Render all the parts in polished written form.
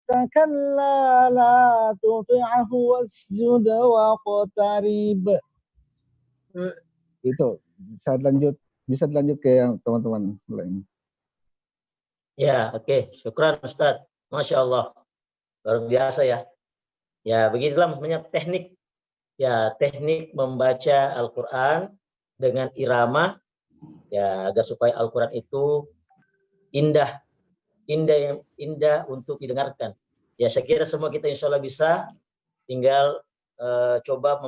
kalla la tuti'hu wasjud waqtarib. Itu bisa dilanjut ke yang teman-teman lain. Ya, oke. Syukran Ustaz. Masya Allah. Luar biasa ya. Ya, begitulah namanya teknik. Ya, teknik membaca Al-Quran dengan irama. Ya, agar supaya Al-Quran itu indah untuk didengarkan. Ya, saya kira semua kita insya Allah bisa. Tinggal coba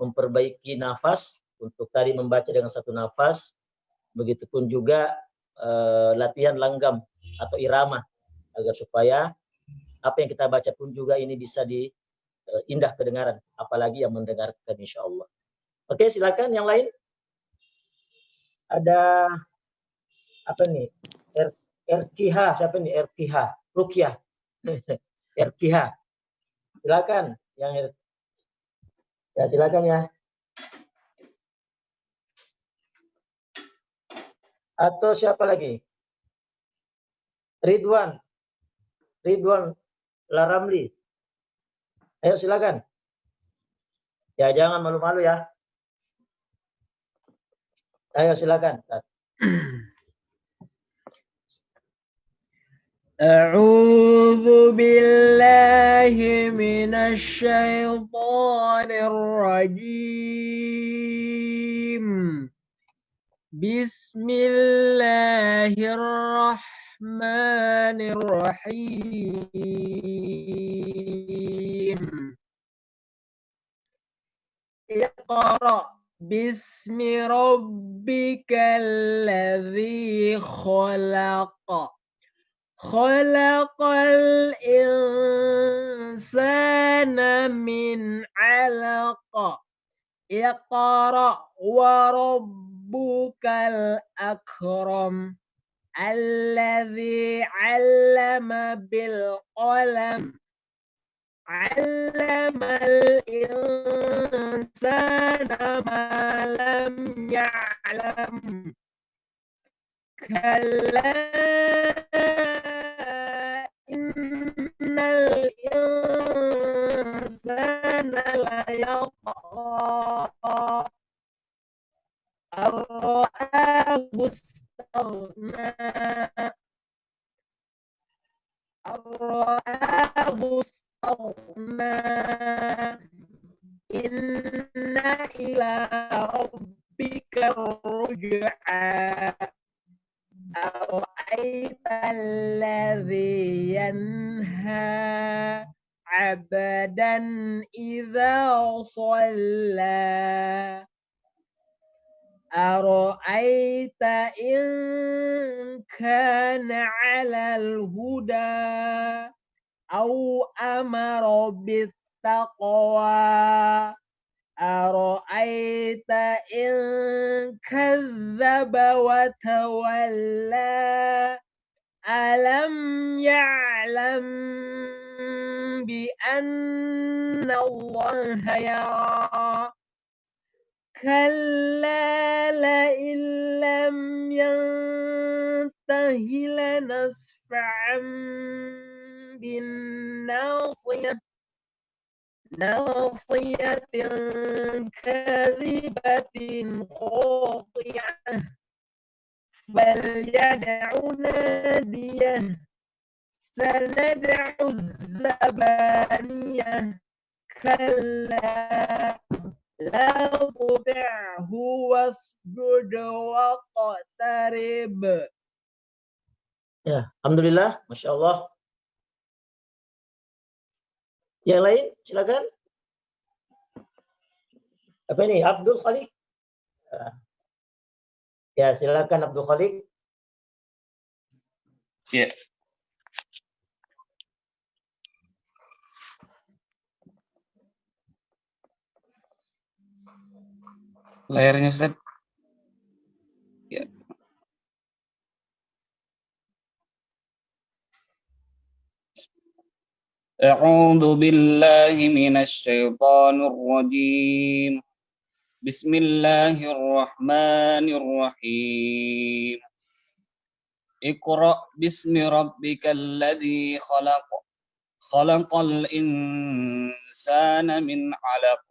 memperbaiki nafas untuk tadi membaca dengan satu nafas, begitupun juga latihan langgam atau irama agar supaya apa yang kita baca pun juga ini bisa indah kedengaran, apalagi yang mendengarkan insya Allah. Oke, silakan yang lain. Ada apa nih? RKH, siapa nih? RKH, Rukyah. RKH. Silakan yang ya, silakan ya. Atau siapa lagi? Ridwan Laramli. Ayo silakan. Ya jangan malu-malu ya. Ayo silakan. أعوذ بالله من الشيطان الرجيم بسم الله الرحمن الرحيم اقرأ باسم ربك الذي خلق خلق الإنسان من علق اقرأ وربك الأكرم الذي علم بالقلم علم الإنسان ما لم يعلم كلا إن الإنسان ليطغى أن رآه استغنى إن إلى ربك الرجعى أرأيت الذي ينهى عبدا إذا صلى أرأيت إن كان على الهدى أو أمر بالتقوى أرأيت إن كذب وتولى ألم يعلم بأن الله يرى كلا لئن لم ينته لنسفعا بالناصية ناصية كاذبة خاطئة فليدع ناديه سندع الزبانية كلا لا تطعه واسجد واقترب. Ya, alhamdulillah, masya Allah. Yang lain, silakan. Apa ini? Abdul Khalik. Ya, silakan Abdul Khalik. Ya. Layarnya Ustaz. Ya. أعوذ بالله من الشيطان الرجيم بسم الله الرحمن الرحيم Iqra bismi rabbikal ladzi khalaq. Khalaqal insana min 'alaq.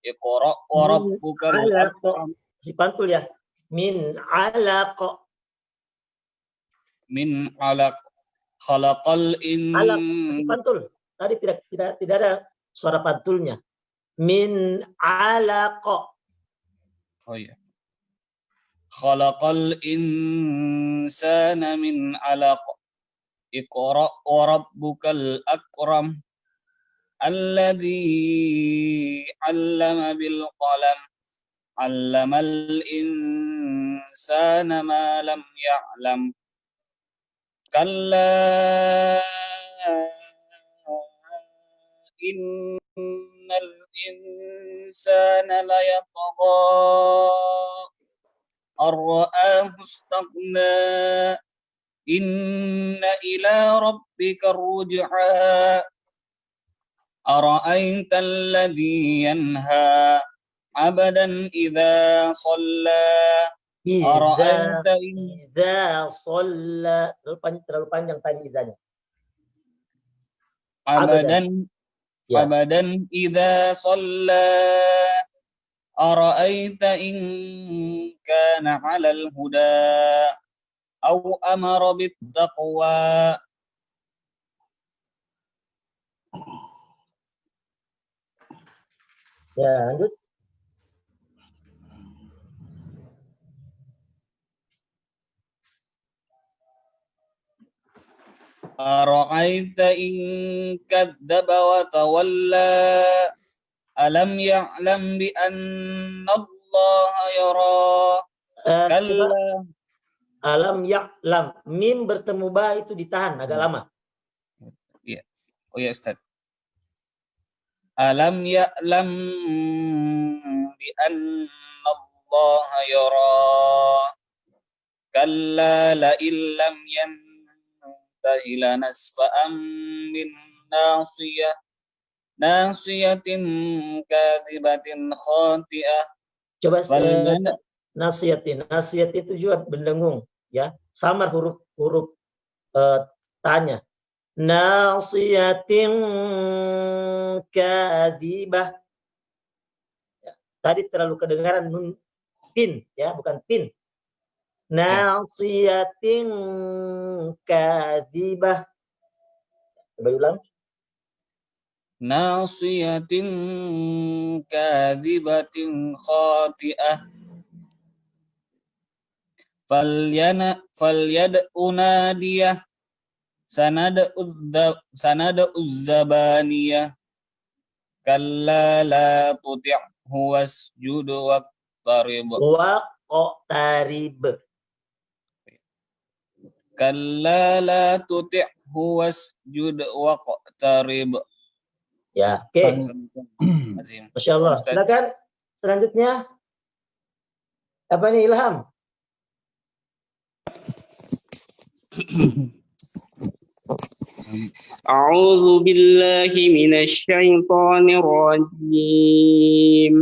Iqra wa rabbukal Alaq. akram. Si pantul ya. Min alaq. Min 'alaq. Khalaqal Alaq. Si pantul. Tadi tidak ada suara pantulnya. Min alaq. Oh ya. Khalaqal insana min 'alaq. Iqra wa rabbukal akram. Alladzi 'allama bil qalam. 'Allamal insana ma lam ya'lam. Kalla innal insana layatgha ar-ra'ahu istaghna. Inna ila rabbika ruj'a. Ara'aita alladhi yanha 'abdan idza shalla. Ara'aita in Iza sholla. Terlalu panjang tadi izanya. 'abdan Ya. abadan idza shalla. Ara'aita in kana 'alal huda aw amara bit taqwa. Ya, lanjut. Ara'aita in kadzdzaba wa tawalla. Alam ya'lam bi anna Allaha yara. Coba, Kalla. alam ya'lam. Mim bertemu ba itu ditahan agak lama. Oh ya Ustaz. Alam ya'lam bi anna Allaha yara. Kalla la illam yantahi lanasfa'an bin nasiyah. Nasiyatin kadhibatin khati'ah. Coba Falyan- nasihatin. Nasihat itu juga berdengung, ya. Samar huruf tanya. Nasihatin kadhibah. Ya, tadi terlalu kedengaran nun tin, ya, bukan tin. Nasihatin kadhibah. Coba ulang. Nasiyatin kadhibatin khati'ah. Falyad'u nadiyah. Sanad'u zabaniyah. Kalla la tuti'hu wasjud waqtarib. Waqtarib. Kalla la tuti'hu wasjud waqtarib. Ya, oke. Azim. Masya Allah. Silakan selanjutnya. Apa nih Ilham? أعوذ بالله من الشيطان الرجيم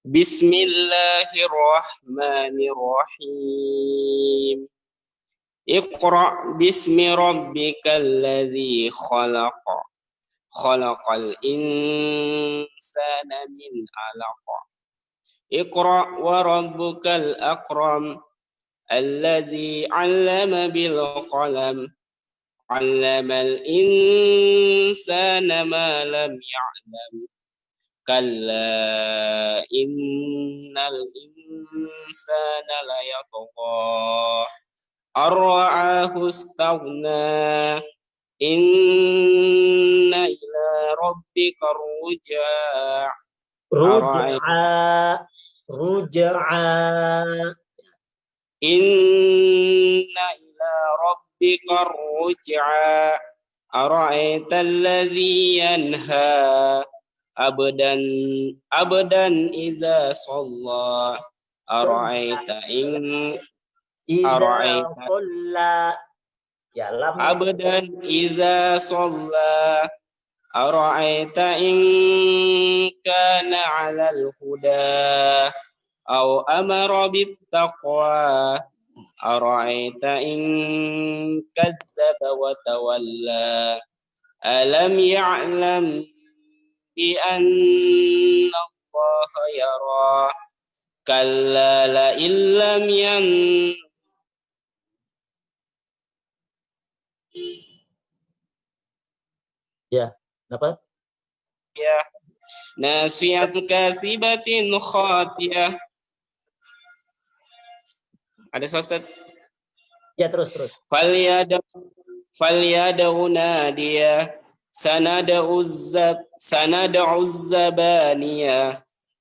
بسم الله الرحمن الرحيم اقرأ باسم ربك الذي خلق خلق الإنسان من علق اقرأ وربك الأكرم الذي علم بالقلم علم الإنسان ما لم يعلم كلا إن الإنسان ليطغى أن رآه استغنى إن إلى ربك الرجع Ruj'a. إن إلى ربك الرجع أرأيت الذي ينهى أبدا إذا صلى أرأيت إن أرأيت Solla. Ya, lam. أبدا إذا صلى أرأيت إن كان على الهدى أو أمر بالتقوى أرأيت إن كذب وتولى ألم يعلم بأن الله يرى كلا لئن لم Ya, kenapa? ناصية كاذبة خاطئة. Ada Ustaz? Ya, terus. فليدع نادية سندع الزبانية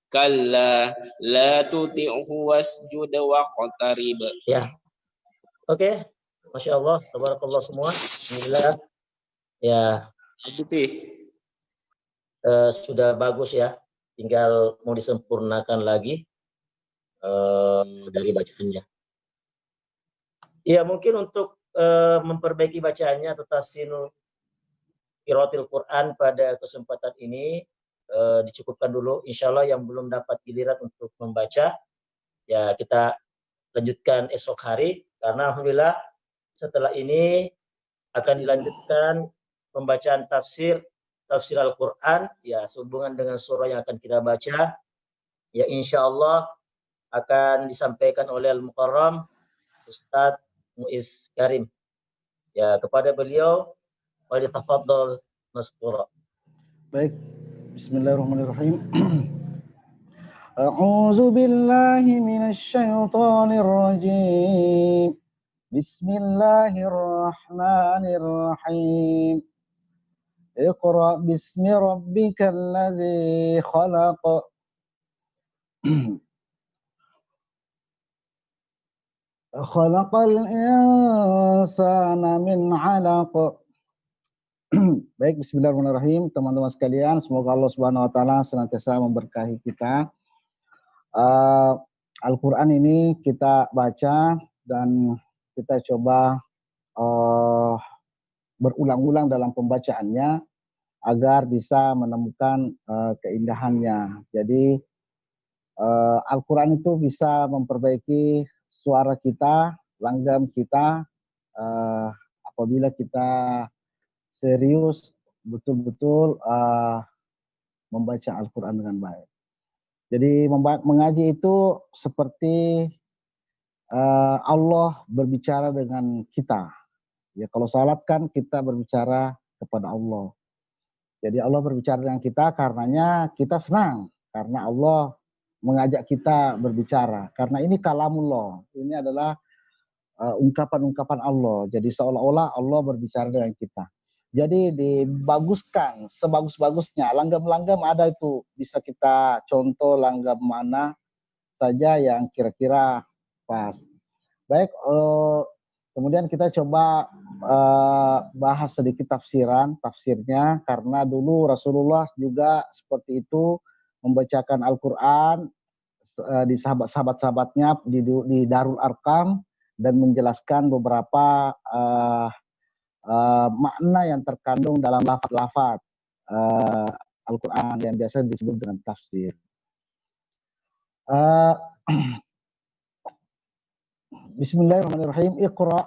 كلا لا تطعه واسجد واقترب. Ya, oke. Masya Allah, tabarakallah semua. Alhamdulillah. Ya, sudah bagus ya. Tinggal mau disempurnakan lagi dari bacaannya. Ya, mungkin untuk memperbaiki bacaannya atau tahsinul qiraatil Quran pada kesempatan ini dicukupkan dulu. Insya Allah yang belum dapat giliran untuk membaca, ya kita lanjutkan esok hari. Karena alhamdulillah setelah ini akan dilanjutkan pembacaan tafsir Al-Quran, ya sehubungan dengan surah yang akan kita baca. Ya insya Allah akan disampaikan oleh Al-Mukarram Ustadz Muiz Karim. Ya, kepada beliau waliyatafaddal maskura. Baik, bismillahirrahmanirrahim. A'udzu billahi minasy syaithanir rajim. Bismillahirrahmanirrahim. Iqra bismi rabbikal ladzi khalaq. Khalaqal insana min 'alaq. Baik, bismillahirrahmanirrahim, teman-teman sekalian, semoga Allah Subhanahu wa taala senantiasa memberkahi kita. Al-Qur'an ini kita baca dan kita coba berulang-ulang dalam pembacaannya agar bisa menemukan keindahannya. Jadi Al-Qur'an itu bisa memperbaiki suara kita, langgam kita, apabila kita serius betul-betul membaca Al-Quran dengan baik. Jadi mengaji itu seperti Allah berbicara dengan kita. Ya, kalau salat kan kita berbicara kepada Allah. Jadi Allah berbicara dengan kita karenanya kita senang karena Allah mengajak kita berbicara. Karena ini kalamullah. Ini adalah ungkapan-ungkapan Allah. Jadi seolah-olah Allah berbicara dengan kita. Jadi dibaguskan sebagus-bagusnya. Langgam-langgam ada itu. Bisa kita contoh langgam mana saja yang kira-kira pas. Baik, kemudian kita coba bahas sedikit tafsirnya. Karena dulu Rasulullah juga seperti itu membacakan Al-Quran di sahabat-sahabatnya di Darul Arqam dan menjelaskan beberapa makna yang terkandung dalam lafaz-lafaz Al-Quran yang biasa disebut dengan tafsir. Bismillahirrahmanirrahim. Iqra,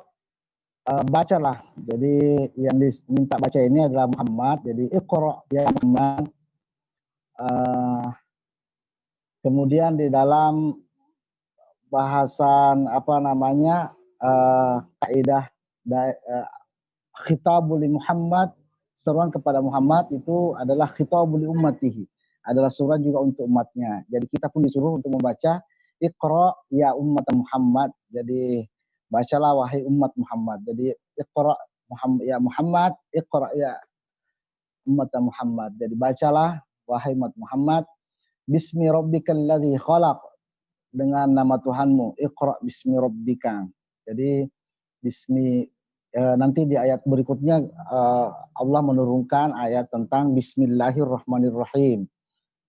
bacalah. Jadi yang diminta baca ini adalah Muhammad. Jadi Iqra ya Muhammad. Kemudian di dalam bahasan kaidah khitabul Muhammad, seruan kepada Muhammad itu adalah khitabul ummatihi, adalah surat juga untuk umatnya. Jadi kita pun disuruh untuk membaca Iqra ya ummat Muhammad. Jadi bacalah wahai umat Muhammad. Jadi Iqra ya Muhammad, Iqra ya ummat Muhammad. Jadi bacalah wahai umat Muhammad, bismi rabbikal ladzi khalaq, dengan nama Tuhanmu. Iqra bismi rabbika. Jadi nanti di ayat berikutnya Allah menurunkan ayat tentang Bismillahirrahmanirrahim.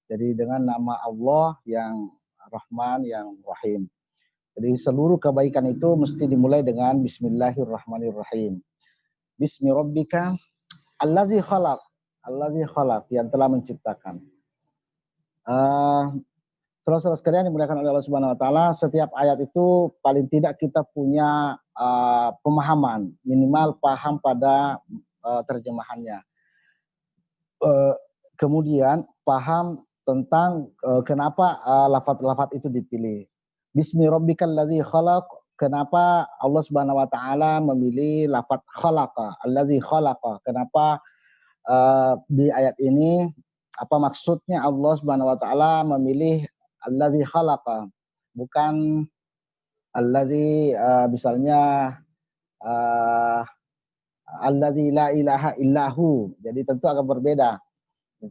Jadi dengan nama Allah yang Rahman, yang Rahim. Jadi seluruh kebaikan itu mesti dimulai dengan Bismillahirrahmanirrahim. Bismi rabbika allazi khalaq, yang telah menciptakan. Saudara-saudara sekalian dimuliakan oleh Allah Subhanahu wa taala, setiap ayat itu paling tidak kita punya pemahaman, minimal paham pada terjemahannya. Kemudian paham tentang kenapa lafaz-lafaz itu dipilih. Bismi rabbikal ladzi khalaq, kenapa Allah Subhanahu wa taala memilih lafaz khalaqa, alladzi khalaqa. Kenapa di ayat ini apa maksudnya Allah Subhanahu wa taala memilih alladzi khalaqa, bukan alladzi misalnya alladzi la ilaha illahu. Jadi tentu akan berbeda.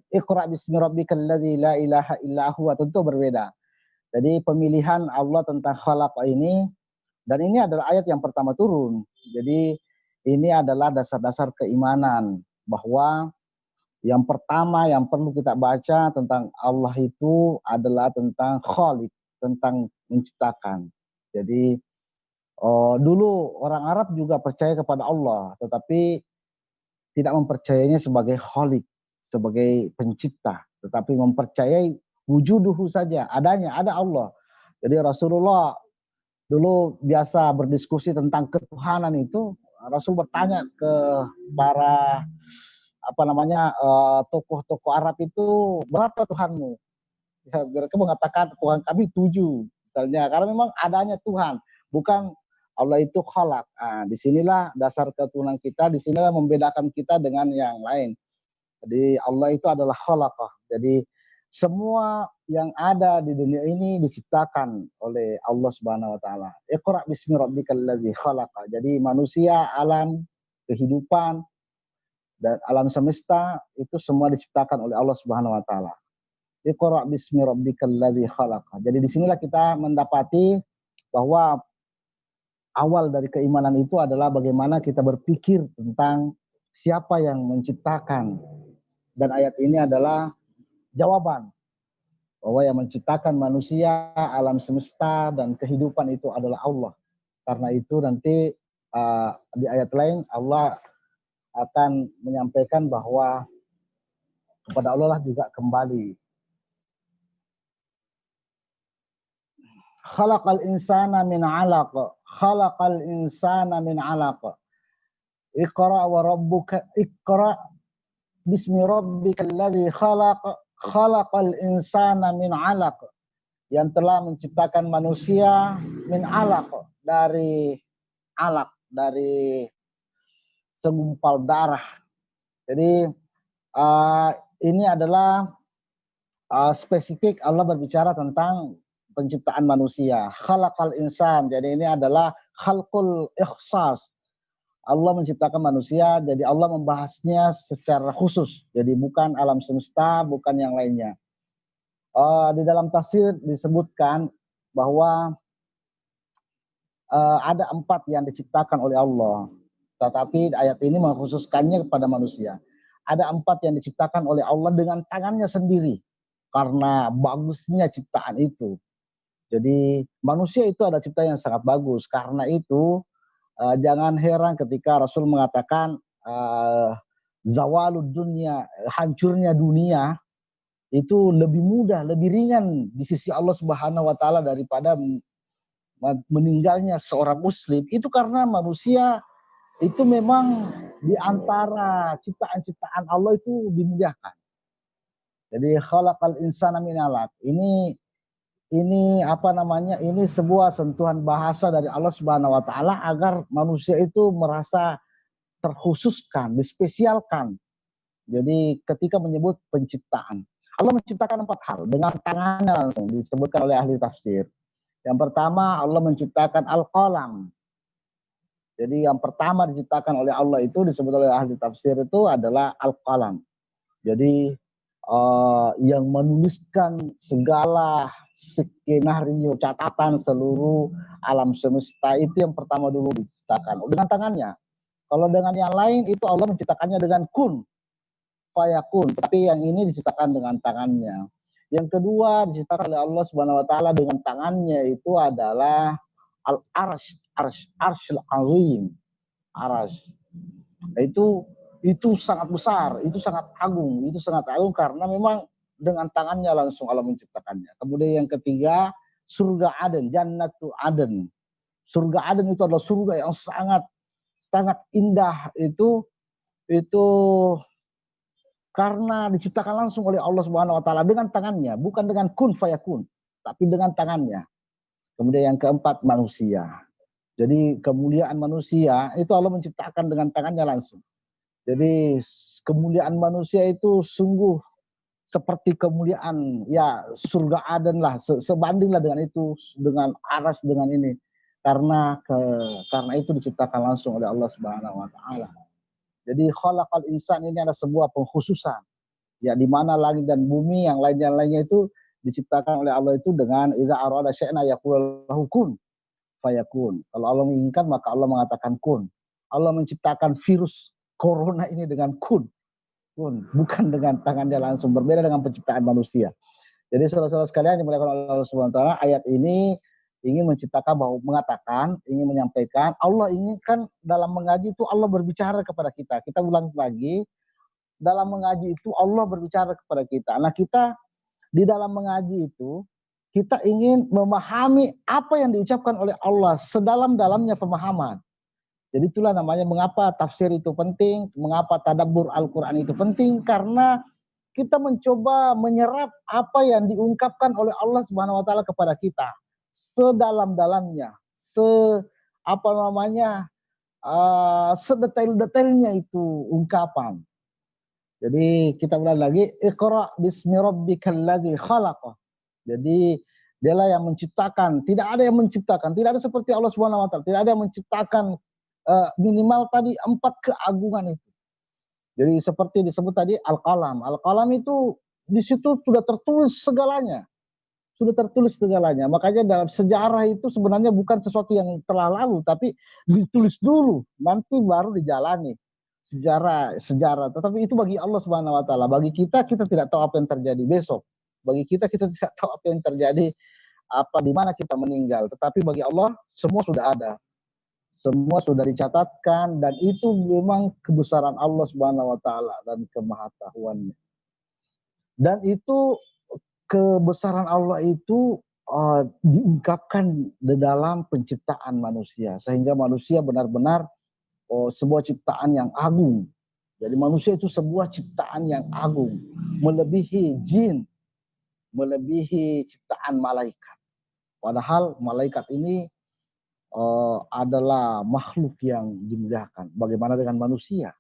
Iqra bismi rabbikal ladzi la ilaha illahu tentu berbeda. Jadi pemilihan Allah tentang khalaq ini, dan ini adalah ayat yang pertama turun. Jadi ini adalah dasar-dasar keimanan bahwa yang pertama yang perlu kita baca tentang Allah itu adalah tentang Khaliq, tentang menciptakan. Jadi dulu orang Arab juga percaya kepada Allah, tetapi tidak mempercayainya sebagai Khaliq, sebagai pencipta, tetapi mempercayai wujuduhu saja, ada Allah. Jadi Rasulullah dulu biasa berdiskusi tentang ketuhanan itu, Rasul bertanya ke para tokoh-tokoh Arab itu, berapa Tuhanmu? Ya, mereka mengatakan Tuhan kami 7 misalnya, karena memang adanya Tuhan, bukan Allah itu khalaq. Nah, disinilah dasar ketuhanan kita, disinilah membedakan kita dengan yang lain. Jadi Allah itu adalah khalaqah. Jadi semua yang ada di dunia ini diciptakan oleh Allah Subhanahu wa taala. Iqra bismi rabbikal ladzi khalaqa. Jadi manusia, alam, kehidupan dan alam semesta itu semua diciptakan oleh Allah Subhanahu wa taala. Iqra bismi rabbikal ladzi khalaqa. Jadi disinilah kita mendapati bahwa awal dari keimanan itu adalah bagaimana kita berpikir tentang siapa yang menciptakan. Dan ayat ini adalah jawaban bahwa yang menciptakan manusia, alam semesta, dan kehidupan itu adalah Allah. Karena itu nanti di ayat lain Allah akan menyampaikan bahwa kepada Allah lah juga kembali. Khalaqal insana min 'alaq. Khalaqal insana min 'alaq. Iqra wa rabbuka iqra bismi rabbikal ladzi khalaq. Khalaqal insana min 'alaq. Yang telah menciptakan manusia min 'alaq, dari alaq, dari segumpal darah. Jadi ini adalah spesifik Allah berbicara tentang penciptaan manusia. Khalaqal insan. Jadi ini adalah khalqul ikhsas. Allah menciptakan manusia, jadi Allah membahasnya secara khusus. Jadi bukan alam semesta, bukan yang lainnya. Di dalam tafsir disebutkan bahwa ada 4 yang diciptakan oleh Allah. Tetapi ayat ini mengkhususkannya kepada manusia. Ada 4 yang diciptakan oleh Allah dengan tangannya sendiri. Karena bagusnya ciptaan itu. Jadi manusia itu ada ciptaan yang sangat bagus. Karena itu jangan heran ketika Rasul mengatakan zawalud dunya, hancurnya dunia itu lebih mudah, lebih ringan di sisi Allah Subhanahu wa taala daripada meninggalnya seorang muslim. Itu karena manusia itu memang di antara ciptaan-ciptaan Allah itu dimuliakan. Jadi khalaqal insana min 'alaq. Ini sebuah sentuhan bahasa dari Allah Subhanahu wa taala agar manusia itu merasa terkhususkan, dispesialkan. Jadi ketika menyebut penciptaan, Allah menciptakan 4 hal dengan tangannya langsung, disebutkan oleh ahli tafsir. Yang pertama, Allah menciptakan al-qalam. Jadi yang pertama diciptakan oleh Allah itu disebut oleh ahli tafsir itu adalah al-qalam. Jadi yang menuliskan segala skenario, catatan seluruh alam semesta itu yang pertama dulu diciptakan dengan tangannya. Kalau dengan yang lain itu Allah menciptakannya dengan kun, fayakun. Tapi yang ini diciptakan dengan tangannya. Yang kedua diciptakan oleh Allah Subhanahu wa taala dengan tangannya itu adalah al-arsh, arsyul azim. Arsh. Itu sangat besar, itu sangat agung karena memang dengan tangannya langsung Allah menciptakannya. Kemudian yang ketiga, surga Aden, Jannatu Aden. Surga Aden itu adalah surga yang sangat indah, itu karena diciptakan langsung oleh Allah Subhanahu wa taala dengan tangannya, bukan dengan kun fayakun, tapi dengan tangannya. Kemudian yang keempat, manusia. Jadi kemuliaan manusia itu Allah menciptakan dengan tangannya langsung. Jadi kemuliaan manusia itu sungguh seperti kemuliaan ya surga Aden lah, sebandinglah dengan itu, dengan aras, dengan ini. Karena itu diciptakan langsung oleh Allah Subhanahu wa taala. Jadi khalaqal insan ini ada sebuah pengkhususan. Ya, di mana langit dan bumi yang lainnya itu diciptakan oleh Allah itu dengan idza arada syai'an yaqulu lahu kun fayakun. Kalau Allah menginginkan maka Allah mengatakan kun. Allah menciptakan virus corona ini dengan kun, bukan dengan tangannya langsung, berbeda dengan penciptaan manusia. Jadi saudara-saudara sekalian yang dimuliakan oleh Allah Subhanahu wa taala, ayat ini ingin ingin menyampaikan Allah ini kan dalam mengaji itu Allah berbicara kepada kita. Kita ulang lagi, dalam mengaji itu Allah berbicara kepada kita. Nah, kita di dalam mengaji itu kita ingin memahami apa yang diucapkan oleh Allah sedalam-dalamnya pemahaman. Jadi itulah namanya mengapa tafsir itu penting, mengapa tadabbur Al-Quran itu penting, karena kita mencoba menyerap apa yang diungkapkan oleh Allah Subhanahu wa taala kepada kita sedalam-dalamnya, sedetail-detailnya itu ungkapan. Jadi kita ulang lagi, Iqra bismi rabbikal ladzi khalaq. Jadi dialah yang menciptakan, tidak ada yang menciptakan, tidak ada seperti Allah Subhanahu wa taala, tidak ada yang menciptakan minimal tadi 4 keagungan itu. Jadi seperti disebut tadi al-qalam. Al-qalam itu di situ sudah tertulis segalanya. Makanya dalam sejarah itu sebenarnya bukan sesuatu yang telah lalu, tapi ditulis dulu, nanti baru dijalani. Sejarah. Tetapi itu bagi Allah Subhanahu wa taala. Bagi kita tidak tahu apa yang terjadi besok. Bagi kita tidak tahu apa yang terjadi di mana kita meninggal. Tetapi bagi Allah semua sudah ada. Semua sudah dicatatkan, dan itu memang kebesaran Allah Subhanahu wa taala dan kemahatauannya. Dan itu kebesaran Allah itu diungkapkan di dalam penciptaan manusia, sehingga manusia benar-benar sebuah ciptaan yang agung. Jadi manusia itu sebuah ciptaan yang agung, melebihi jin, melebihi ciptaan malaikat. Padahal malaikat ini adalah makhluk yang dimuliakan. Bagaimana dengan manusia?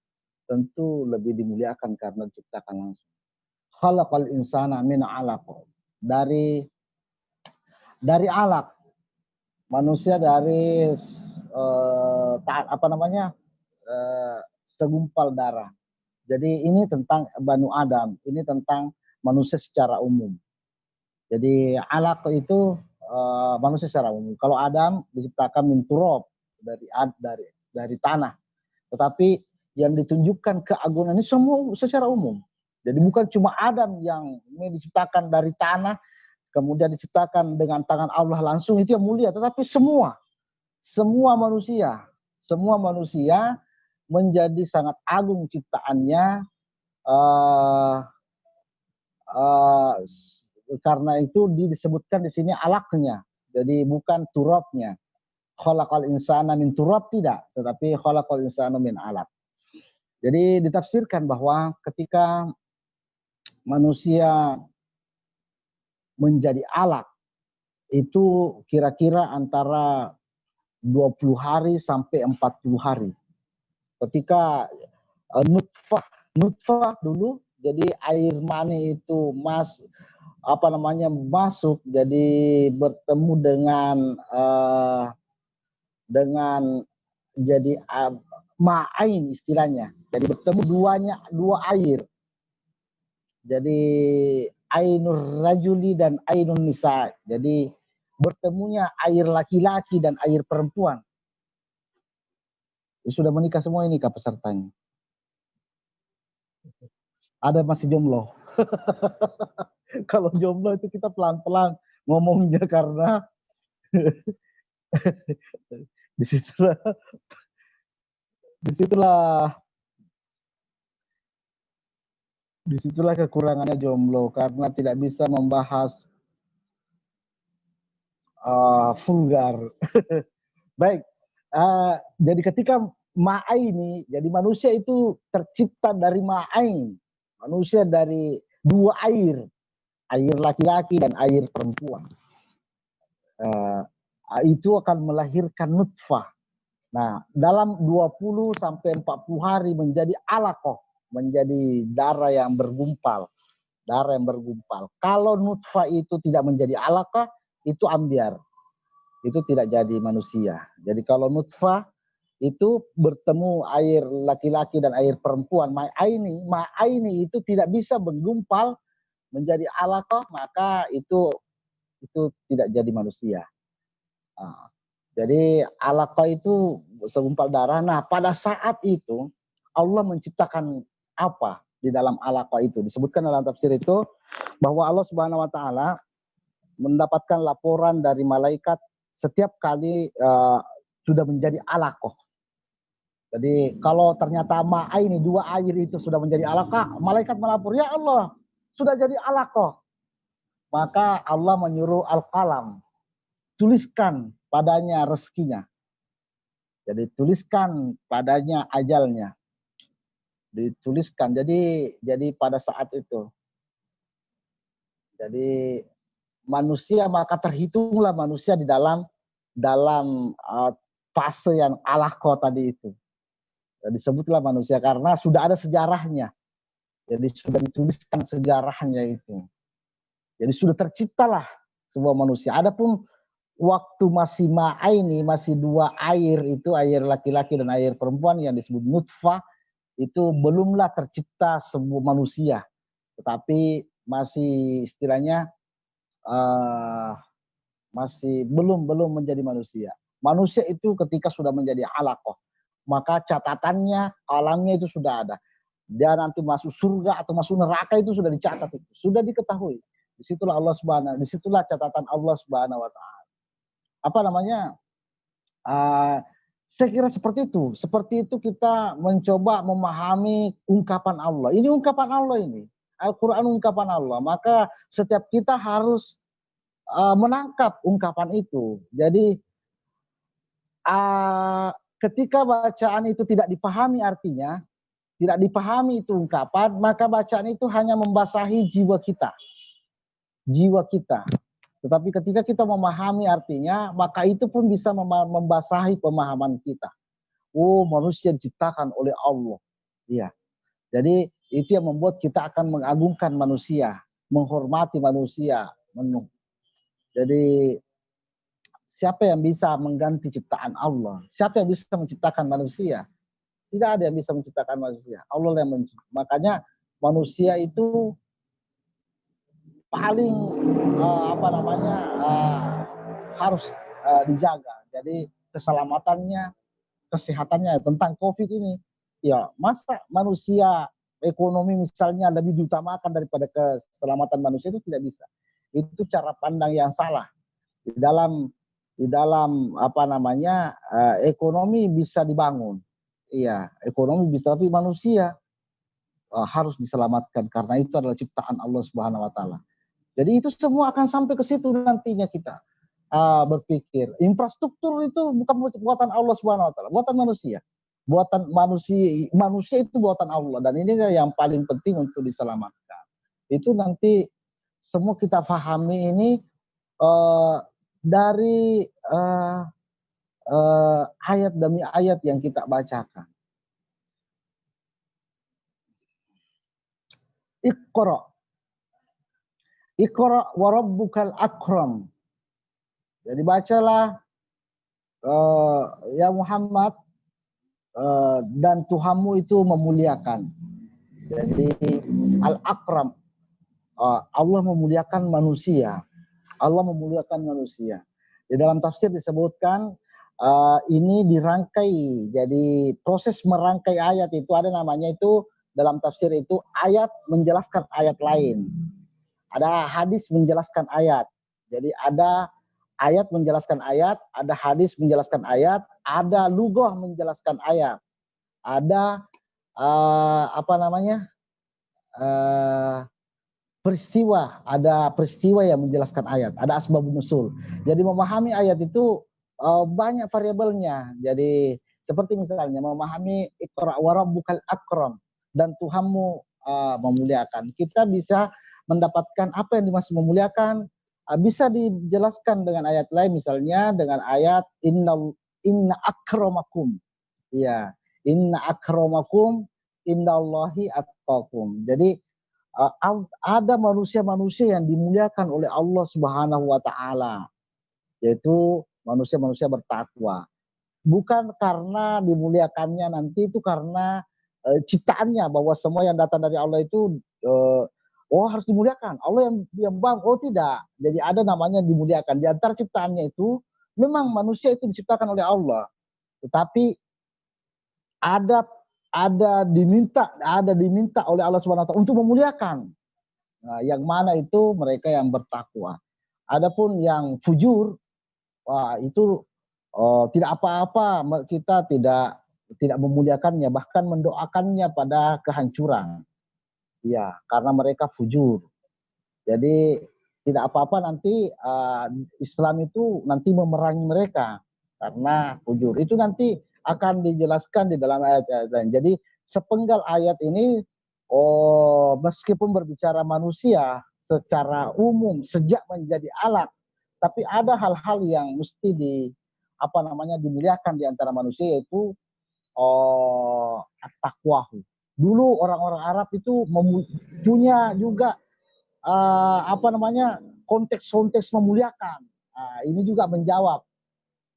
Tentu lebih dimuliakan karena diciptakan langsung. Khalaqal insana min 'alaq. Dari alaq. Manusia dari segumpal darah. Jadi ini tentang Banu Adam, ini tentang manusia secara umum. Jadi alaq itu manusia secara umum. Kalau Adam diciptakan min turab, dari tanah. Tetapi yang ditunjukkan keagungan ini semua secara umum. Jadi bukan cuma Adam yang ini diciptakan dari tanah, kemudian diciptakan dengan tangan Allah langsung, itu yang mulia. Tetapi semua manusia menjadi sangat agung ciptaannya. Karena itu disebutkan di sini alaqnya. Jadi bukan turabnya. Khalaqal insana min turab, tidak, tetapi khalaqal insana min alaq. Jadi ditafsirkan bahwa ketika manusia menjadi alaq itu kira-kira antara 20 hari sampai 40 hari. Ketika nutfah dulu, jadi air mani itu masuk, jadi bertemu dengan jadi ma'ain istilahnya. Jadi bertemu dua air. Jadi ainur rajuli dan ainun nisa. Jadi bertemunya air laki-laki dan air perempuan. Sudah menikah semua ini kah pesertanya? Ada masih jomblo. Kalau jomblo itu kita pelan-pelan ngomongnya, karena disitulah Disitulah kekurangannya jomblo karena tidak bisa membahas vulgar. Baik, jadi ketika ma'aini, jadi manusia itu tercipta dari ma'ain, manusia dari dua air, air laki-laki dan air perempuan. Itu akan melahirkan nutfah. Nah, dalam 20 sampai 40 hari menjadi alaqah, menjadi darah yang bergumpal. Darah yang bergumpal. Kalau nutfah itu tidak menjadi alaqah, itu ambiar. Itu tidak jadi manusia. Jadi kalau nutfah itu bertemu air laki-laki dan air perempuan, ma'aini itu tidak bisa bergumpal menjadi alaqah, maka itu tidak jadi manusia. Jadi alaqah itu segumpal darah. Nah, pada saat itu Allah menciptakan apa di dalam alaqah itu? Disebutkan dalam tafsir itu bahwa Allah Subhanahu wa taala mendapatkan laporan dari malaikat setiap kali sudah menjadi alaqah. Jadi kalau ternyata ma'aini dua air itu sudah menjadi alaqah, malaikat melapor, ya Allah, sudah jadi alaqah. Maka Allah menyuruh al-qalam, tuliskan padanya rezekinya. Jadi tuliskan padanya ajalnya. Dituliskan. Jadi pada saat itu. Jadi manusia, maka terhitunglah manusia di dalam fase yang alaqah tadi itu. Jadi disebutlah manusia karena sudah ada sejarahnya. Jadi sudah dituliskan sejarahnya itu. Jadi sudah terciptalah sebuah manusia. Adapun waktu masih ma'aini, masih dua air itu, air laki-laki dan air perempuan yang disebut nutfah, itu belumlah tercipta sebuah manusia. Tetapi masih istilahnya masih belum menjadi manusia. Manusia itu ketika sudah menjadi alaqah, maka catatannya, alamnya itu sudah ada. Dia nanti masuk surga atau masuk neraka itu sudah dicatat, itu sudah diketahui. Disitulah disitulah catatan Allah Subhanahu wa taala. Apa namanya? Saya kira seperti itu. Seperti itu kita mencoba memahami ungkapan Allah. Ini ungkapan Allah ini. Al-Quran ungkapan Allah. Maka setiap kita harus menangkap ungkapan itu. Jadi ketika bacaan itu tidak dipahami artinya, tidak dipahami itu ungkapan, maka bacaan itu hanya membasahi jiwa kita. Jiwa kita. Tetapi ketika kita memahami artinya, maka itu pun bisa membasahi pemahaman kita. Oh, manusia diciptakan oleh Allah. Iya. Jadi itu yang membuat kita akan mengagungkan manusia, menghormati manusia. Jadi siapa yang bisa mengganti ciptaan Allah? Siapa yang bisa menciptakan manusia? Tidak ada yang bisa menciptakan manusia. Allah yang menciptakan. Makanya manusia itu paling harus dijaga. Jadi keselamatannya, kesehatannya tentang COVID ini. Ya, masa manusia ekonomi misalnya lebih diutamakan daripada keselamatan manusia, itu tidak bisa. Itu cara pandang yang salah. Di dalam ekonomi bisa dibangun. Iya, ekonomi bisa, tapi manusia harus diselamatkan karena itu adalah ciptaan Allah Subhanahu wa taala. Jadi itu semua akan sampai ke situ nantinya kita berpikir. Infrastruktur itu bukan buatan Allah Subhanahu wa taala, buatan manusia. Buatan manusia itu buatan Allah, dan ini yang paling penting untuk diselamatkan. Itu nanti semua kita pahami ini dari ayat demi ayat yang kita bacakan. Iqra wa rabbukal akram. Jadi bacalah ya Muhammad, dan Tuhanmu itu memuliakan. Jadi al-akram, Allah memuliakan manusia. Allah memuliakan manusia. Di dalam tafsir disebutkan ini dirangkai. Jadi proses merangkai ayat itu ada namanya itu dalam tafsir itu ayat menjelaskan ayat lain. Ada hadis menjelaskan ayat. Jadi ada ayat menjelaskan ayat, ada hadis menjelaskan ayat, ada lughah menjelaskan ayat. Ada ada peristiwa yang menjelaskan ayat, ada asbabun nusul. Jadi memahami ayat itu banyak variabelnya. Jadi seperti misalnya memahami Iqra wa rabbukal akram, dan Tuhanmu memuliakan. Kita bisa mendapatkan apa yang dimaksud memuliakan, bisa dijelaskan dengan ayat lain, misalnya dengan ayat inna akramakum. Iya, inna akramakum indallahi atqakum. Jadi ada manusia-manusia yang dimuliakan oleh Allah Subhanahu wa taala, yaitu manusia-manusia bertakwa. Bukan karena dimuliakannya nanti itu karena ciptaannya, bahwa semua yang datang dari Allah itu harus dimuliakan. Allah yang bang, tidak. Jadi ada namanya dimuliakan. Di antara ciptaannya itu memang manusia itu diciptakan oleh Allah. Tetapi ada diminta oleh Allah Subhanahu wa taala untuk memuliakan. Nah, yang mana itu mereka yang bertakwa. Adapun yang fujur, itu tidak apa-apa, kita tidak memuliakannya, bahkan mendoakannya pada kehancuran. Ya, karena mereka fujur. Jadi tidak apa-apa nanti Islam itu nanti memerangi mereka karena fujur. Itu nanti akan dijelaskan di dalam ayat-ayat lain. Jadi sepenggal ayat ini meskipun berbicara manusia secara umum sejak menjadi alat, tapi ada hal-hal yang mesti dimuliakan di antara manusia, yaitu at-taqwahu. Dulu orang-orang Arab itu punya juga konteks-konteks memuliakan. Ini juga menjawab.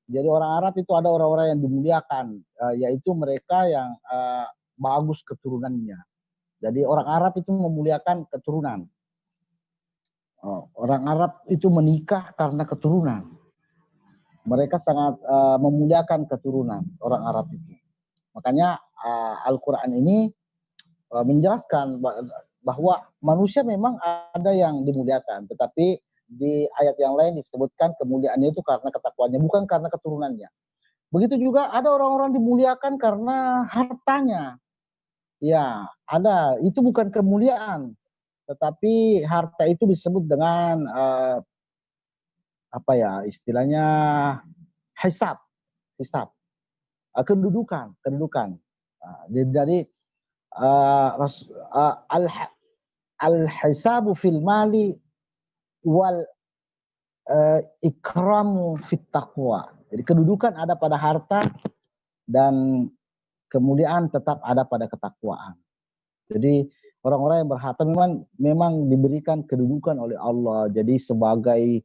Jadi orang Arab itu ada orang-orang yang dimuliakan, yaitu mereka yang bagus keturunannya. Jadi orang Arab itu memuliakan keturunan. Orang Arab itu menikah karena keturunan. Mereka sangat memuliakan keturunan orang Arab itu. Makanya Al-Quran ini menjelaskan bahwa manusia memang ada yang dimuliakan, tetapi di ayat yang lain disebutkan kemuliaannya itu karena ketakwaannya, bukan karena keturunannya. Begitu juga ada orang-orang dimuliakan karena hartanya. Ya, ada. Itu bukan kemuliaan, tetapi harta itu disebut dengan istilahnya hisab, kedudukan. Jadi al-hisabu fil mali wal ikramu fit taqwa. Jadi kedudukan ada pada harta dan kemuliaan tetap ada pada ketakwaan. Jadi orang-orang yang berharta memang diberikan kedudukan oleh Allah. Jadi sebagai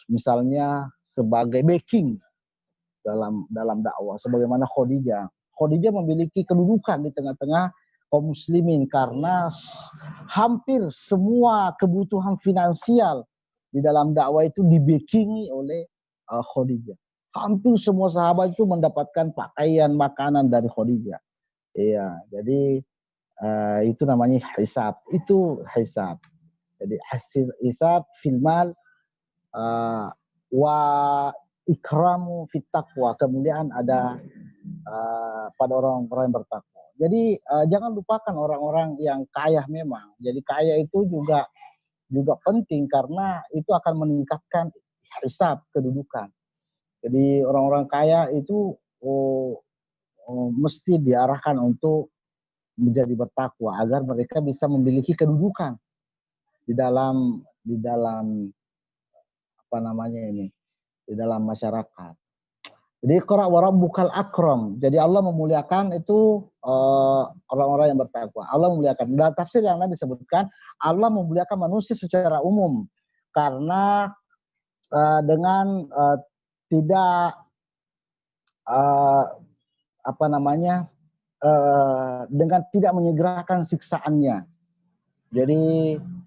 misalnya sebagai backing dalam dakwah, sebagaimana Khadijah. Khadijah memiliki kedudukan di tengah-tengah kaum muslimin karena hampir semua kebutuhan finansial di dalam dakwah itu dibackingi oleh Khadijah. Hampir semua sahabat itu mendapatkan pakaian, makanan dari Khadijah. Iya, jadi itu namanya hisab. Itu hisab. Jadi hisab fil mal wa ikramu fit taqwa. Kemuliaan ada pada orang-orang yang bertakwa. Jadi jangan lupakan orang-orang yang kaya memang. Jadi kaya itu juga penting karena itu akan meningkatkan hisab, kedudukan. Jadi orang-orang kaya itu mesti diarahkan untuk menjadi bertakwa agar mereka bisa memiliki kedudukan di dalam di dalam masyarakat. Jadi Iqra wa rabbukal akram. Jadi Allah memuliakan itu orang-orang yang bertakwa. Allah memuliakan. Dalam tafsir yang lain disebutkan Allah memuliakan manusia secara umum karena dengan tidak dengan tidak menyegerakan siksaannya. Jadi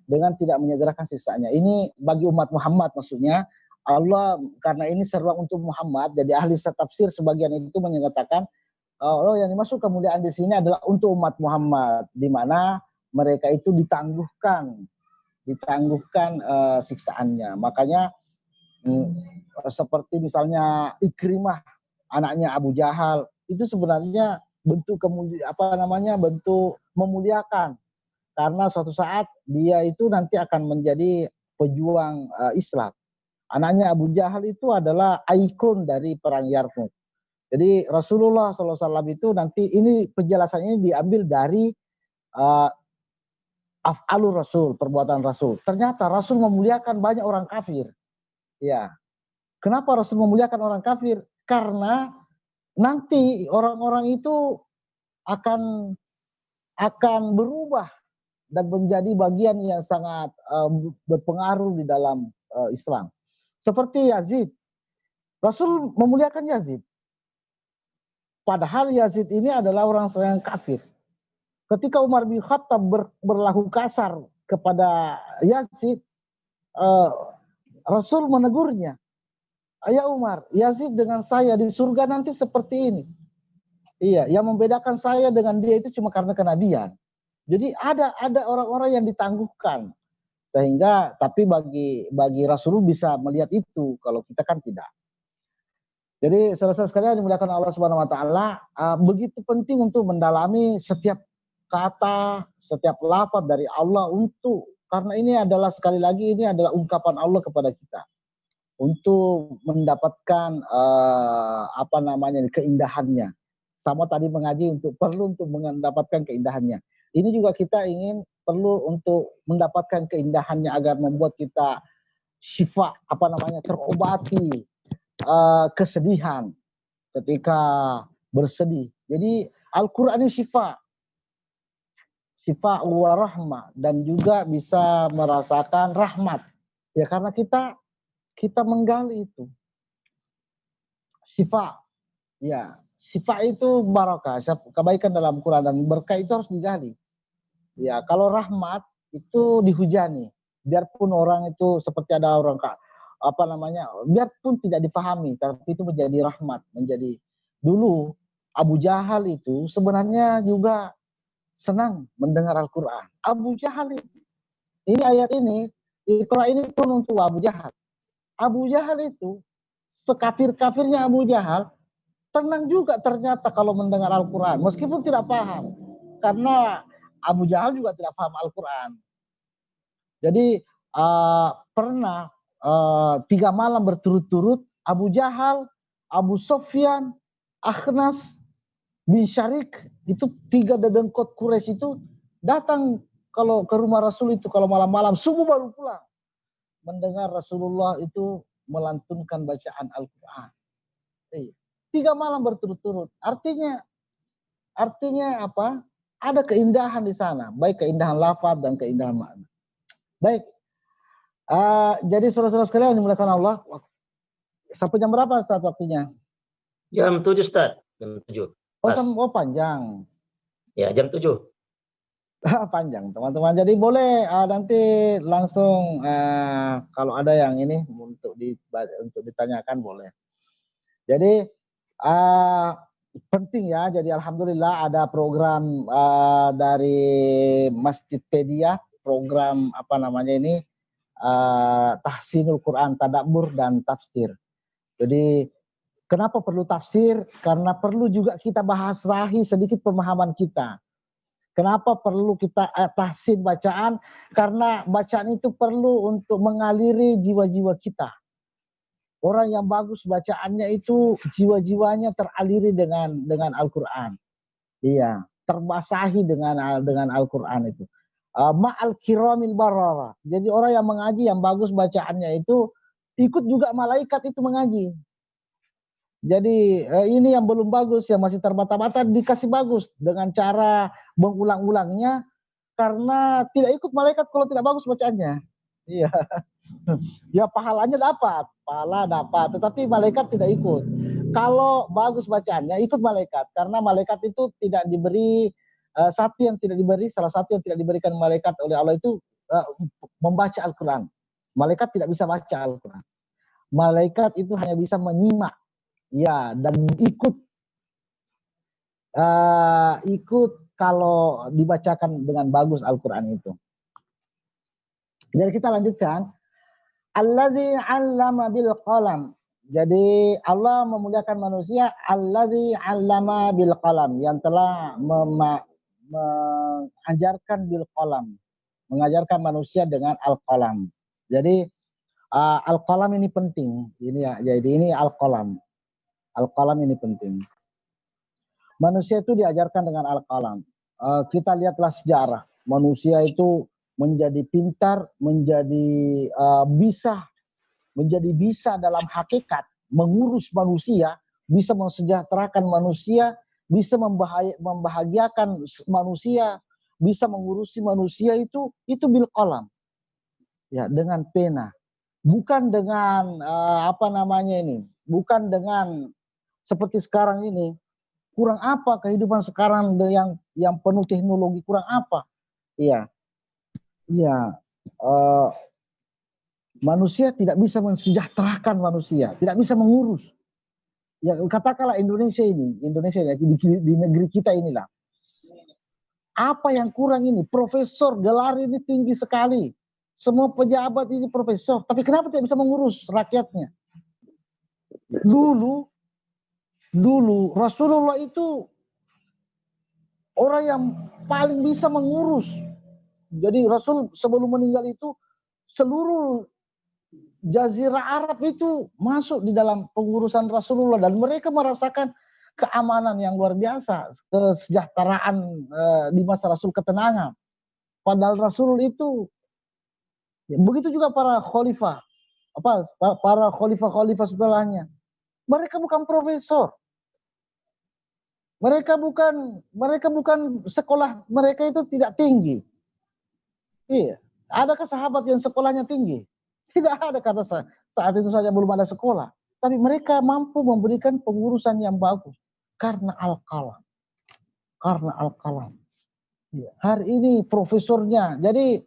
dengan tidak menyegerakan siksaannya. Ini bagi umat Muhammad maksudnya. Allah karena ini seruan untuk Muhammad, jadi ahli tafsir sebagian itu menyatakan yang dimaksud kemuliaan di sini adalah untuk umat Muhammad, di mana mereka itu ditangguhkan siksaannya. Makanya seperti misalnya Ikrimah anaknya Abu Jahal itu sebenarnya bentuk bentuk memuliakan karena suatu saat dia itu nanti akan menjadi pejuang Islam. Anaknya Abu Jahal itu adalah ikon dari perang Yarmouk. Jadi Rasulullah SAW itu nanti ini penjelasannya ini diambil dari af'alur Rasul, perbuatan Rasul. Ternyata Rasul memuliakan banyak orang kafir. Ya. Kenapa Rasul memuliakan orang kafir? Karena nanti orang-orang itu akan berubah dan menjadi bagian yang sangat berpengaruh di dalam Islam. Seperti Yazid. Rasul memuliakan Yazid. Padahal Yazid ini adalah orang yang kafir. Ketika Umar bin Khattab berlaku kasar kepada Yazid, Rasul menegurnya. Ya Umar, Yazid dengan saya di surga nanti seperti ini. Iya, yang membedakan saya dengan dia itu cuma karena kenabian. Jadi ada orang-orang yang ditangguhkan. Sehingga tapi bagi Rasul bisa melihat itu, kalau kita kan tidak. Jadi saudara-saudara sekalian dimuliakan Allah Subhanahu wa taala, begitu penting untuk mendalami setiap kata, setiap lafaz dari Allah karena ini adalah sekali lagi ini adalah ungkapan Allah kepada kita untuk mendapatkan keindahannya. Sama tadi mengaji perlu untuk mendapatkan keindahannya. Ini juga kita ingin perlu untuk mendapatkan keindahannya agar membuat kita syifa terobati kesedihan ketika bersedih. Jadi Al-Qur'an ini syifa wa rahmah, dan juga bisa merasakan rahmat. Ya karena kita menggali itu. Syifa. Ya, syifa itu barakah, kebaikan dalam Quran, dan berkah itu harus digali. Ya, kalau rahmat itu dihujani. Biarpun orang itu seperti ada orang biarpun tidak dipahami, tapi itu menjadi rahmat, menjadi. Dulu Abu Jahal itu sebenarnya juga senang mendengar Al-Quran. Abu Jahal ini ayat ini, Iqra ini pun untuk Abu Jahal. Abu Jahal itu, sekafir-kafirnya Abu Jahal, tenang juga ternyata kalau mendengar Al-Quran, meskipun tidak paham. Karena Abu Jahal juga tidak paham Al-Quran. Jadi pernah 3 malam berturut-turut Abu Jahal, Abu Sofyan, Akhnas bin Syarik, itu 3 dedengkot Quraisy itu datang kalau ke rumah Rasul itu kalau malam-malam, subuh baru pulang. Mendengar Rasulullah itu melantunkan bacaan Al-Quran. 3 malam berturut-turut. Artinya apa? Ada keindahan di sana, baik keindahan lafaz dan keindahan makna. Baik. Jadi saudara-saudara sekalian dimuliakan Allah, sampai jam berapa Ustaz waktunya? Jam 7 Ustaz. Jam 7. Panjang. Ya, jam 7. Panjang teman-teman. Jadi boleh nanti langsung kalau ada yang ini untuk ditanyakan boleh. Jadi penting ya. Jadi alhamdulillah ada program dari Masjidpedia, program tahsinul Quran, tadabbur dan tafsir. Jadi kenapa perlu tafsir? Karena perlu juga kita basahi sedikit pemahaman kita. Kenapa perlu kita tahsin bacaan? Karena bacaan itu perlu untuk mengaliri jiwa-jiwa kita. Orang yang bagus bacaannya itu jiwa-jiwanya teraliri dengan Al-Quran. Iya, terbasahi dengan Al-Quran itu. Ma'al kiramil barara. Jadi orang yang mengaji yang bagus bacaannya itu ikut juga malaikat itu mengaji. Jadi ini yang belum bagus, yang masih terbata-bata dikasih bagus dengan cara mengulang-ulangnya, karena tidak ikut malaikat kalau tidak bagus bacaannya. Iya. Ya pahalanya pahala dapat, tetapi malaikat tidak ikut. Kalau bagus bacaannya ikut malaikat, karena malaikat itu tidak diberi salah satu yang tidak diberikan malaikat oleh Allah itu membaca Al-Quran. Malaikat tidak bisa baca Al-Quran. Malaikat itu hanya bisa menyimak. Ya, dan ikut kalau dibacakan dengan bagus Al-Quran itu. Jadi kita lanjutkan. Allazi 'allama bil qalam. Jadi Allah memuliakan manusia, allazi 'allama bil qalam, yang telah mengajarkan bil qalam, mengajarkan manusia dengan al-qalam. Jadi al-qalam ini penting, ini ya. Jadi ini al-qalam. Al-qalam ini penting. Manusia itu diajarkan dengan al-qalam. Kita lihatlah sejarah. Manusia itu menjadi pintar, menjadi bisa dalam hakikat mengurus manusia, bisa mensejahterakan manusia, bisa membahagiakan manusia, bisa mengurusi manusia itu bil qalam. Ya, dengan pena. Bukan dengan bukan dengan seperti sekarang ini. Kurang apa kehidupan sekarang yang penuh teknologi, kurang apa? Iya. Iya. Manusia tidak bisa mensejahterakan manusia, tidak bisa mengurus. Ya, katakanlah Indonesia ya, di negeri kita inilah. Apa yang kurang ini? Profesor, gelar ini tinggi sekali. Semua pejabat ini profesor, tapi kenapa tidak bisa mengurus rakyatnya? Dulu Rasulullah itu orang yang paling bisa mengurus. Jadi Rasul sebelum meninggal itu seluruh Jazirah Arab itu masuk di dalam pengurusan Rasulullah dan mereka merasakan keamanan yang luar biasa, kesejahteraan di masa Rasul, ketenangan. Padahal Rasul itu begitu juga para khalifah, para khalifah setelahnya. Mereka bukan profesor. Mereka bukan sekolah mereka itu tidak tinggi. Iya, adakah sahabat yang sekolahnya tinggi? Tidak ada, kata saat itu saja belum ada sekolah. Tapi mereka mampu memberikan pengurusan yang bagus karena al-qalam. Karena al-qalam. Ya. Hari ini profesornya, jadi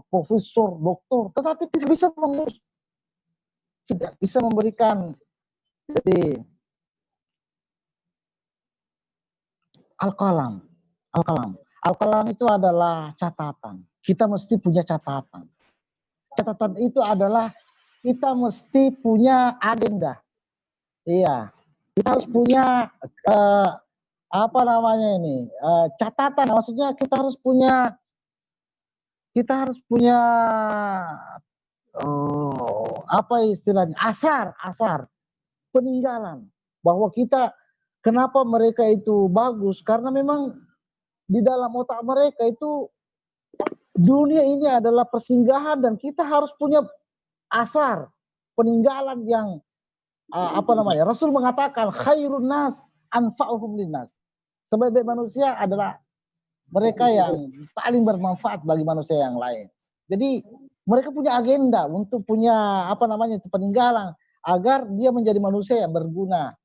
profesor, doktor, tetapi tidak bisa mengurus, tidak bisa memberikan. Jadi al-qalam itu adalah catatan. Kita mesti punya catatan. Catatan itu adalah kita mesti punya agenda. Iya, kita harus punya catatan. Maksudnya kita harus punya apa istilahnya? Asar peninggalan bahwa kita, kenapa mereka itu bagus, karena memang di dalam otak mereka itu dunia ini adalah persinggahan dan kita harus punya asar peninggalan yang Rasul mengatakan khairun nas anfa'uhum linnas. Sebaik-baik manusia adalah mereka yang paling bermanfaat bagi manusia yang lain. Jadi mereka punya agenda untuk punya peninggalan agar dia menjadi manusia yang berguna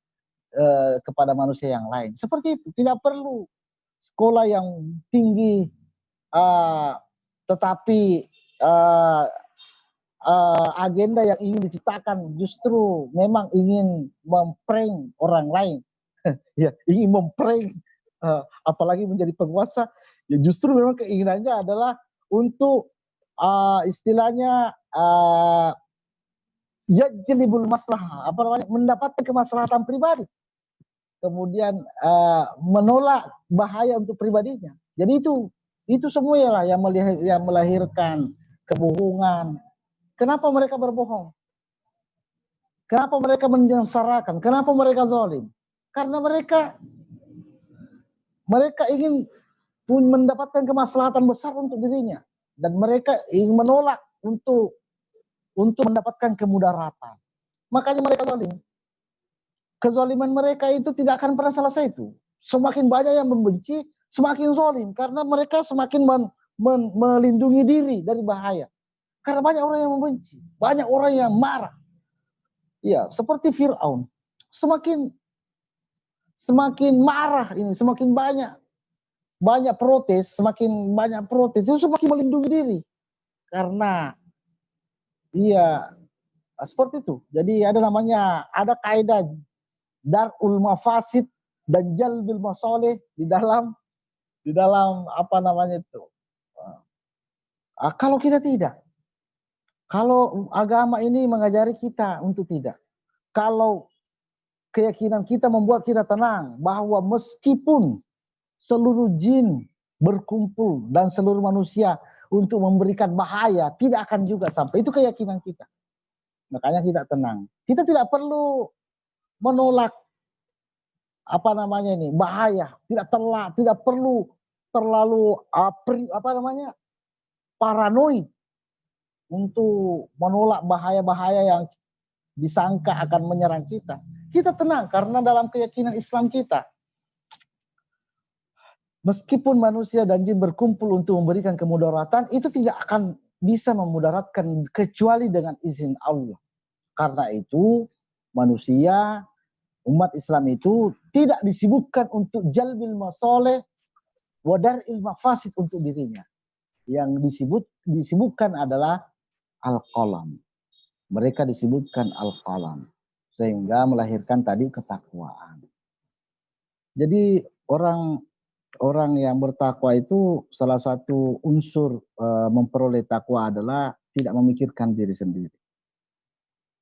kepada manusia yang lain. Seperti itu, tidak perlu sekolah yang tinggi tetapi agenda yang ingin diciptakan justru memang ingin memprank orang lain. Ya, ingin memprank apalagi menjadi penguasa, ya justru memang keinginannya adalah untuk istilahnya yajlibul maslahah, mendapatkan kemaslahatan pribadi. Kemudian menolak bahaya untuk pribadinya. Jadi itu semuanya lah yang melahirkan kebohongan. Kenapa mereka berbohong? Kenapa mereka menyengsarakan? Kenapa mereka zalim? Karena mereka ingin mendapatkan kemaslahatan besar untuk dirinya dan mereka ingin menolak untuk mendapatkan kemudaratan. Makanya mereka zalim. Kezaliman mereka itu tidak akan pernah selesai itu. Semakin banyak yang membenci, semakin zalim karena mereka semakin melindungi diri dari bahaya. Karena banyak orang yang membenci, banyak orang yang marah. Ya, seperti Fir'aun. Semakin marah ini, semakin banyak protes, itu semakin melindungi diri. Karena seperti itu. Jadi ada kaidah darul mafasid dan jalbil masalih di dalam kalau kita tidak, kalau agama ini mengajari kita untuk tidak, kalau keyakinan kita membuat kita tenang bahwa meskipun seluruh jin berkumpul dan seluruh manusia untuk memberikan bahaya, tidak akan juga sampai. Itu keyakinan kita. Makanya kita tenang. Kita tidak perlu menolak bahaya, tidak perlu terlalu paranoid untuk menolak bahaya-bahaya yang disangka akan menyerang kita. Kita tenang karena dalam keyakinan Islam kita, meskipun manusia dan jin berkumpul untuk memberikan kemudaratan, itu tidak akan bisa memudaratkan kecuali dengan izin Allah. Karena itu manusia, umat Islam itu tidak disibukkan untuk jalbil masoleh wa dar'il mafasid untuk dirinya. Yang disibukkan adalah al-qalam. Mereka disebutkan al-qalam. Sehingga melahirkan tadi ketakwaan. Jadi orang yang bertakwa itu salah satu unsur memperoleh takwa adalah tidak memikirkan diri sendiri.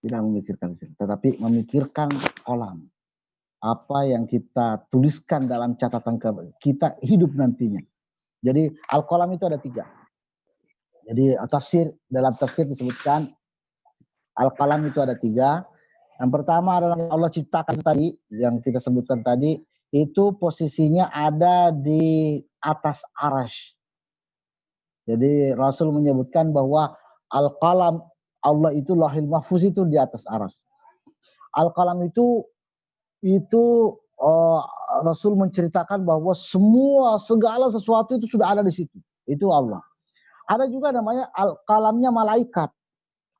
Tidak memikirkan diri sendiri, tetapi memikirkan qalam. Apa yang kita tuliskan dalam catatan kita hidup nantinya. Jadi al-qalam itu ada 3. Jadi dalam tafsir disebutkan al-qalam itu ada 3. Yang pertama adalah Allah ciptakan tadi, yang kita sebutkan tadi, itu posisinya ada di atas arasy. Jadi Rasul menyebutkan bahwa al-qalam, Allah itu lahil mahfuz itu di atas arasy. Al-qalam itu Rasul menceritakan bahwa segala sesuatu itu sudah ada di situ. Itu Allah. Ada juga namanya al-qalamnya malaikat.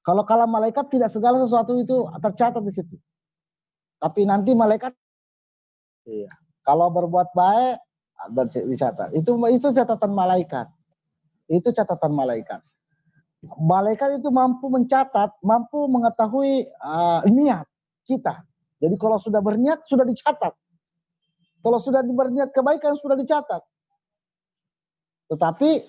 Kalau kalam malaikat tidak segala sesuatu itu tercatat di situ. Tapi nanti malaikat, kalau berbuat baik dicatat. Itu catatan malaikat. Itu catatan malaikat. Malaikat itu mampu mencatat, mampu mengetahui niat kita. Jadi kalau sudah berniat sudah dicatat. Kalau sudah berniat kebaikan sudah dicatat. Tetapi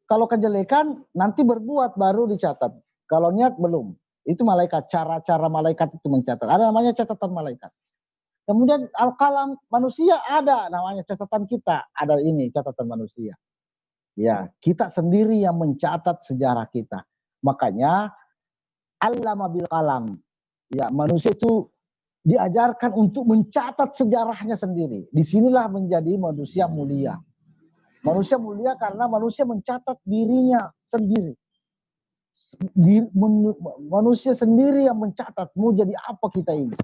kalau kejelekan nanti berbuat baru dicatat. Kalau niat belum. Itu malaikat, cara-cara malaikat itu mencatat. Ada namanya catatan malaikat. Kemudian al-qalam manusia ada namanya catatan kita. Ada ini catatan manusia. Ya, kita sendiri yang mencatat sejarah kita. Makanya allama bil qalam. Ya, manusia itu diajarkan untuk mencatat sejarahnya sendiri. Disinilah menjadi manusia mulia. Manusia mulia karena manusia mencatat dirinya sendiri. Manusia sendiri yang mencatat mau jadi apa kita ini.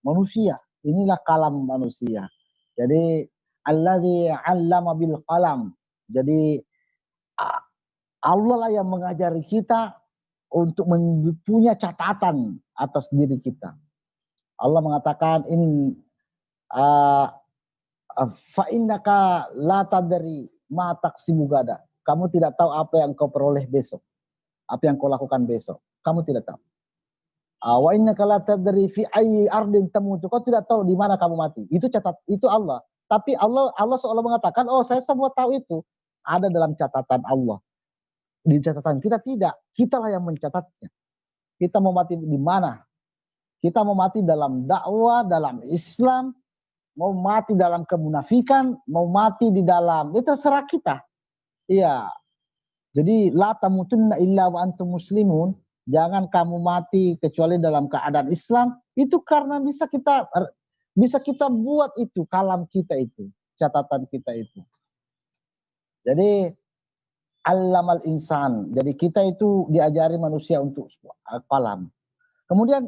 Manusia, inilah kalam manusia. Jadi allazi 'allama bil qalam. Jadi Allah lah yang mengajari kita untuk punya catatan atas diri kita. Allah mengatakan fa innaka la tadri ma taksibu gada. Kamu tidak tahu apa yang kau peroleh besok. Apa yang kau lakukan besok. Kamu tidak tahu. Wa innaka la tadri fi ayyi ardin tamutu. Kau tidak tahu di mana kamu mati. Itu Allah. Tapi Allah seolah mengatakan, "Oh, saya semua tahu itu." Ada dalam catatan Allah. Di catatan kita tidak. Kitalah yang mencatatnya. Kita mau mati di mana? Kita mau mati dalam dakwah, dalam Islam, mau mati dalam kemunafikan, mau mati di dalam, itu terserah kita. Iya. Jadi la tamutunna illa wa antum muslimun, jangan kamu mati kecuali dalam keadaan Islam. Itu karena bisa kita buat itu kalam kita itu, catatan kita itu. Jadi allamal insan. Jadi kita itu diajari manusia untuk kalam. Kemudian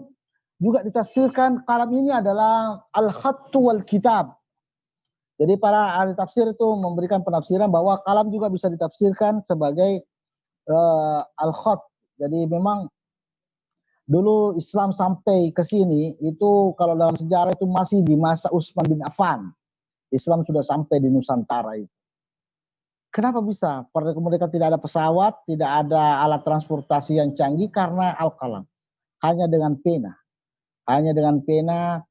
juga ditafsirkan kalam ini adalah al-khattu wal kitab. Jadi para ahli tafsir itu memberikan penafsiran bahwa kalam juga bisa ditafsirkan sebagai al-khat. Jadi memang dulu Islam sampai ke sini itu kalau dalam sejarah itu masih di masa Utsman bin Affan. Islam sudah sampai di Nusantara itu. Kenapa bisa? Karena mereka tidak ada pesawat, tidak ada alat transportasi yang canggih karena al-qalam. Hanya dengan pena. Hanya dengan pena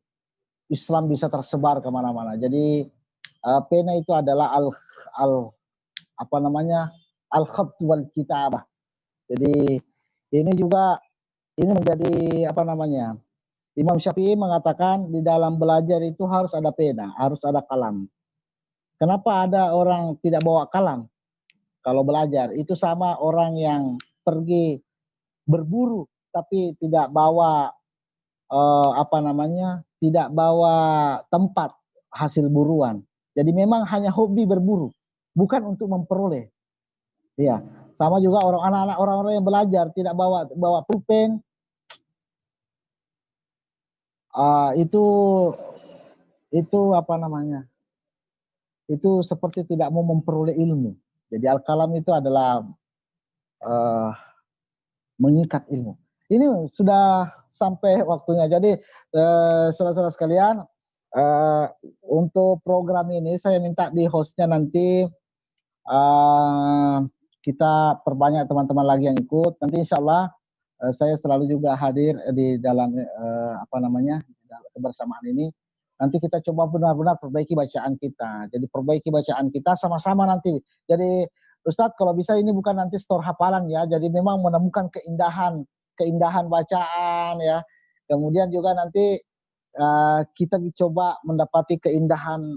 Islam bisa tersebar kemana-mana. Jadi pena itu adalah al-khatt wal kitabah. Jadi ini menjadi Imam Syafi'i mengatakan di dalam belajar itu harus ada pena, harus ada kalam. Kenapa ada orang tidak bawa kalam kalau belajar? Itu sama orang yang pergi berburu tapi tidak bawa tidak bawa tempat hasil buruan. Jadi memang hanya hobi berburu, bukan untuk memperoleh. Iya, sama juga orang-orang yang belajar tidak bawa pulpen. Itu apa namanya? Itu seperti tidak mau memperoleh ilmu. Jadi al-kalam itu adalah mengikat ilmu. Ini sudah sampai waktunya. Jadi saudara-saudara sekalian, untuk program ini saya minta di hostnya nanti kita perbanyak teman-teman lagi yang ikut. Nanti insya Allah saya selalu juga hadir di dalam kebersamaan ini. Nanti kita coba benar-benar perbaiki bacaan kita. Jadi perbaiki bacaan kita sama-sama nanti. Jadi Ustadz kalau bisa ini bukan nanti store hafalan ya. Jadi memang menemukan keindahan bacaan ya. Kemudian juga nanti kita coba mendapati keindahan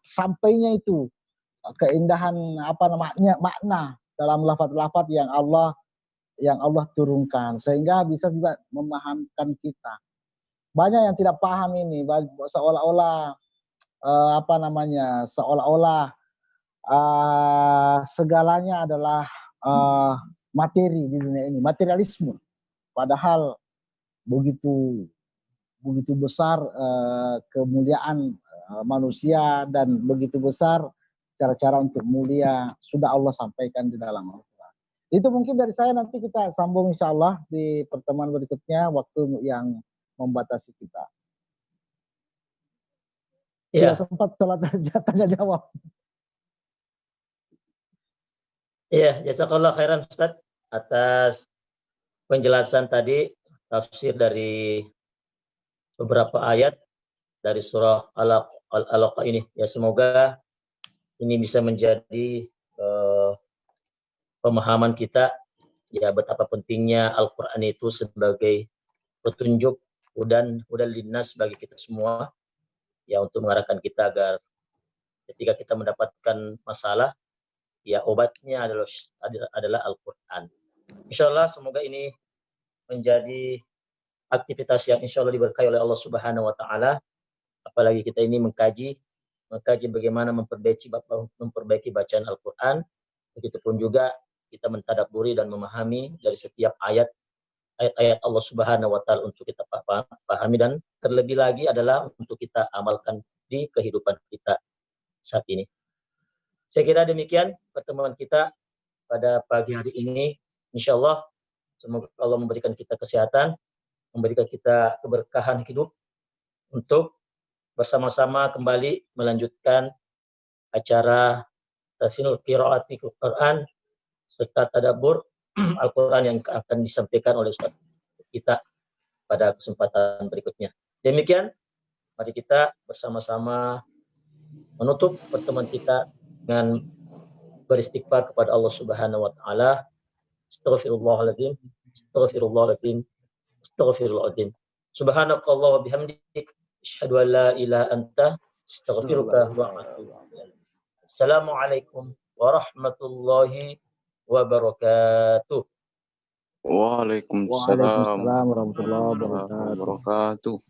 sampainya itu. Keindahan makna dalam lafaz-lafaz yang Allah turunkan. Sehingga bisa juga memahamkan kita. Banyak yang tidak paham ini, seolah-olah segalanya adalah materi di dunia ini, materialisme. Padahal begitu besar kemuliaan manusia dan begitu besar cara-cara untuk mulia sudah Allah sampaikan di dalam Al-Quran. Itu mungkin dari saya, nanti kita sambung insya Allah di pertemuan berikutnya, waktu yang membatasi kita. Ya. Tidak sempat tanya jawab. Iya, jazakallah khairan Ustaz atas penjelasan tadi, tafsir dari beberapa ayat dari surah Al-Alaq ini. Ya, semoga ini bisa menjadi pemahaman kita ya betapa pentingnya Al-Qur'an itu sebagai petunjuk dan linnas bagi kita semua ya, untuk mengarahkan kita agar ketika kita mendapatkan masalah ya obatnya adalah Al-Qur'an. Insyaallah semoga ini menjadi aktivitas yang insyaallah diberkahi oleh Allah Subhanahu wa taala. Apalagi kita ini mengkaji bagaimana memperbaiki bacaan Al-Qur'an. Begitupun juga kita mentadabburi dan memahami dari setiap ayat Allah Subhanahu wa taala untuk kita pahami, dan terlebih lagi adalah untuk kita amalkan di kehidupan kita saat ini. Saya kira demikian pertemuan kita pada pagi hari ini. Insyaallah semoga Allah memberikan kita kesehatan, memberikan kita keberkahan hidup untuk bersama-sama kembali melanjutkan acara Tahsinul Qiraati Quran serta tadabbur Al-Quran yang akan disampaikan oleh Ustaz kita pada kesempatan berikutnya. Demikian, mari kita bersama-sama menutup pertemuan kita dengan beristighfar kepada Allah Subhanahu wa taala. Astaghfirullahaladzim, astaghfirullahaladzim, astaghfirullahaladzim. Subhanakallah wa bihamdik, asyhadu an la ilaha anta, astaghfiruka wa atubu ilaik. Assalamualaikum warahmatullahi wabarakatuh. Waalaikumsalam warahmatullahi wabarakatuh.